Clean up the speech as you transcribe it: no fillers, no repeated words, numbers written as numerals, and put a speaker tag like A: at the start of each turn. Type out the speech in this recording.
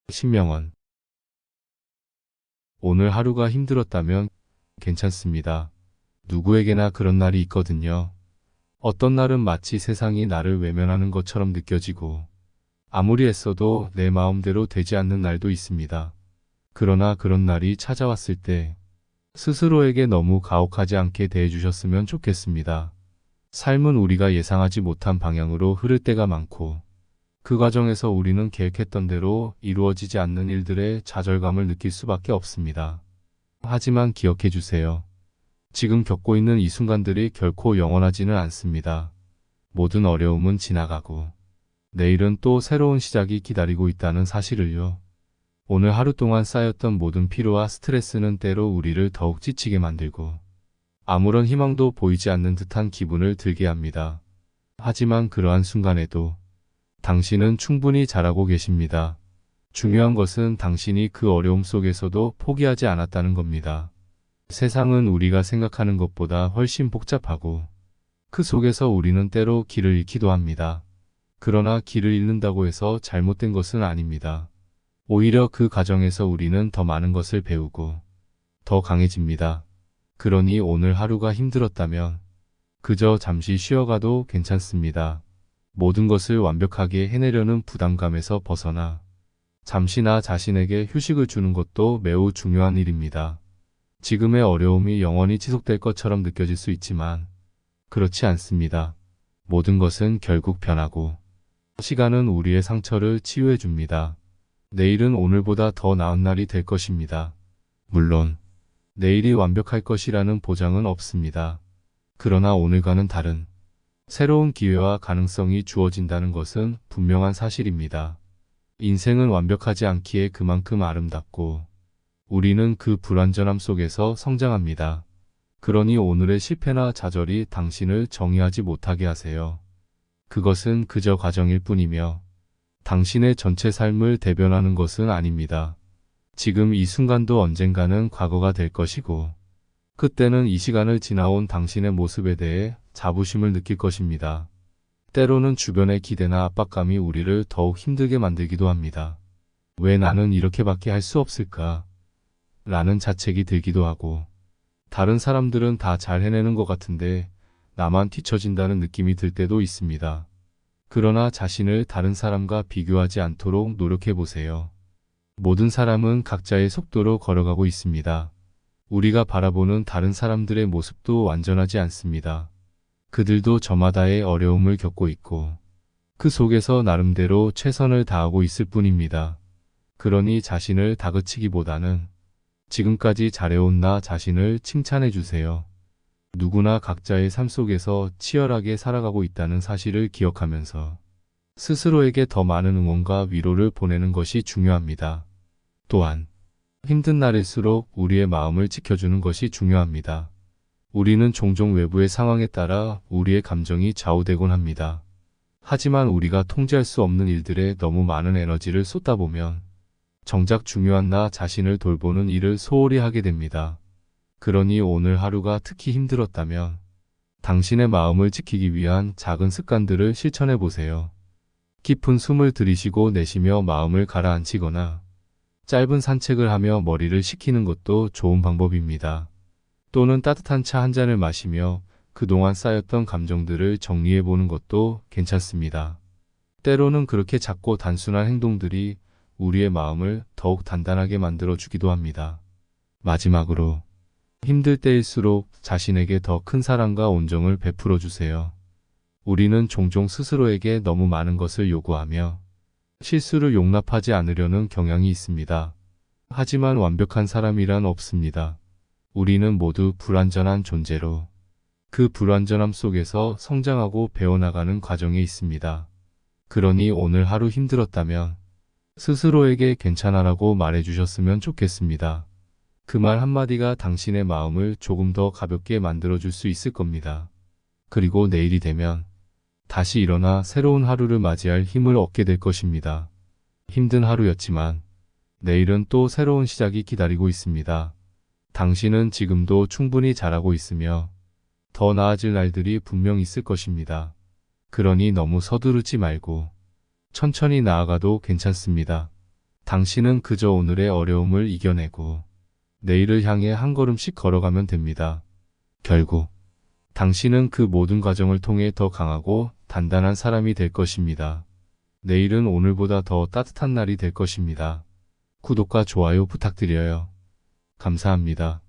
A: 신명원. 오늘 하루가 힘들었다면 괜찮습니다. 누구에게나 그런 날이 있거든요. 어떤 날은 마치 세상이 나를 외면하는 것처럼 느껴지고 아무리 애써도 내 마음대로 되지 않는 날도 있습니다. 그러나 그런 날이 찾아왔을 때 스스로에게 너무 가혹하지 않게 대해주셨으면 좋겠습니다. 삶은 우리가 예상하지 못한 방향으로 흐를 때가 많고 그 과정에서 우리는 계획했던 대로 이루어지지 않는 일들의 좌절감을 느낄 수밖에 없습니다. 하지만 기억해 주세요. 지금 겪고 있는 이 순간들이 결코 영원하지는 않습니다. 모든 어려움은 지나가고 내일은 또 새로운 시작이 기다리고 있다는 사실을요. 오늘 하루 동안 쌓였던 모든 피로와 스트레스는 때로 우리를 더욱 지치게 만들고 아무런 희망도 보이지 않는 듯한 기분을 들게 합니다. 하지만 그러한 순간에도 당신은 충분히 잘하고 계십니다. 중요한 것은 당신이 그 어려움 속에서도 포기하지 않았다는 겁니다. 세상은 우리가 생각하는 것보다 훨씬 복잡하고 그 속에서 우리는 때로 길을 잃기도 합니다. 그러나 길을 잃는다고 해서 잘못된 것은 아닙니다. 오히려 그 과정에서 우리는 더 많은 것을 배우고 더 강해집니다. 그러니 오늘 하루가 힘들었다면 그저 잠시 쉬어가도 괜찮습니다. 모든 것을 완벽하게 해내려는 부담감에서 벗어나 잠시 나 자신에게 휴식을 주는 것도 매우 중요한 일입니다. 지금의 어려움이 영원히 지속될 것처럼 느껴질 수 있지만 그렇지 않습니다. 모든 것은 결국 변하고 시간은 우리의 상처를 치유해 줍니다. 내일은 오늘보다 더 나은 날이 될 것입니다. 물론 내일이 완벽할 것이라는 보장은 없습니다. 그러나 오늘과는 다른 새로운 기회와 가능성이 주어진다는 것은 분명한 사실입니다. 인생은 완벽하지 않기에 그만큼 아름답고 우리는 그 불완전함 속에서 성장합니다. 그러니 오늘의 실패나 좌절이 당신을 정의하지 못하게 하세요. 그것은 그저 과정일 뿐이며 당신의 전체 삶을 대변하는 것은 아닙니다. 지금 이 순간도 언젠가는 과거가 될 것이고 그때는 이 시간을 지나온 당신의 모습에 대해 자부심을 느낄 것입니다. 때로는 주변의 기대나 압박감이 우리를 더욱 힘들게 만들기도 합니다. 왜 나는 이렇게밖에 할 수 없을까? 라는 자책이 들기도 하고 다른 사람들은 다 잘 해내는 것 같은데 나만 뒤처진다는 느낌이 들 때도 있습니다. 그러나 자신을 다른 사람과 비교하지 않도록 노력해 보세요. 모든 사람은 각자의 속도로 걸어가고 있습니다. 우리가 바라보는 다른 사람들의 모습도 완전하지 않습니다. 그들도 저마다의 어려움을 겪고 있고 그 속에서 나름대로 최선을 다하고 있을 뿐입니다. 그러니 자신을 다그치기보다는 지금까지 잘해온 나 자신을 칭찬해 주세요. 누구나 각자의 삶 속에서 치열하게 살아가고 있다는 사실을 기억하면서 스스로에게 더 많은 응원과 위로를 보내는 것이 중요합니다. 또한 힘든 날일수록 우리의 마음을 지켜주는 것이 중요합니다. 우리는 종종 외부의 상황에 따라 우리의 감정이 좌우되곤 합니다. 하지만 우리가 통제할 수 없는 일들에 너무 많은 에너지를 쏟다 보면 정작 중요한 나 자신을 돌보는 일을 소홀히 하게 됩니다. 그러니 오늘 하루가 특히 힘들었다면 당신의 마음을 지키기 위한 작은 습관들을 실천해 보세요. 깊은 숨을 들이쉬고 내쉬며 마음을 가라앉히거나 짧은 산책을 하며 머리를 식히는 것도 좋은 방법입니다. 또는 따뜻한 차 한 잔을 마시며 그동안 쌓였던 감정들을 정리해 보는 것도 괜찮습니다. 때로는 그렇게 작고 단순한 행동들이 우리의 마음을 더욱 단단하게 만들어 주기도 합니다. 마지막으로 힘들 때일수록 자신에게 더 큰 사랑과 온정을 베풀어 주세요. 우리는 종종 스스로에게 너무 많은 것을 요구하며 실수를 용납하지 않으려는 경향이 있습니다. 하지만 완벽한 사람이란 없습니다. 우리는 모두 불완전한 존재로 그 불완전함 속에서 성장하고 배워나가는 과정에 있습니다. 그러니 오늘 하루 힘들었다면 스스로에게 괜찮아라고 말해주셨으면 좋겠습니다. 그 말 한마디가 당신의 마음을 조금 더 가볍게 만들어줄 수 있을 겁니다. 그리고 내일이 되면 다시 일어나 새로운 하루를 맞이할 힘을 얻게 될 것입니다. 힘든 하루였지만 내일은 또 새로운 시작이 기다리고 있습니다. 당신은 지금도 충분히 잘하고 있으며 더 나아질 날들이 분명 있을 것입니다. 그러니 너무 서두르지 말고 천천히 나아가도 괜찮습니다. 당신은 그저 오늘의 어려움을 이겨내고 내일을 향해 한 걸음씩 걸어가면 됩니다. 결국 당신은 그 모든 과정을 통해 더 강하고 단단한 사람이 될 것입니다. 내일은 오늘보다 더 따뜻한 날이 될 것입니다. 구독과 좋아요 부탁드려요. 감사합니다.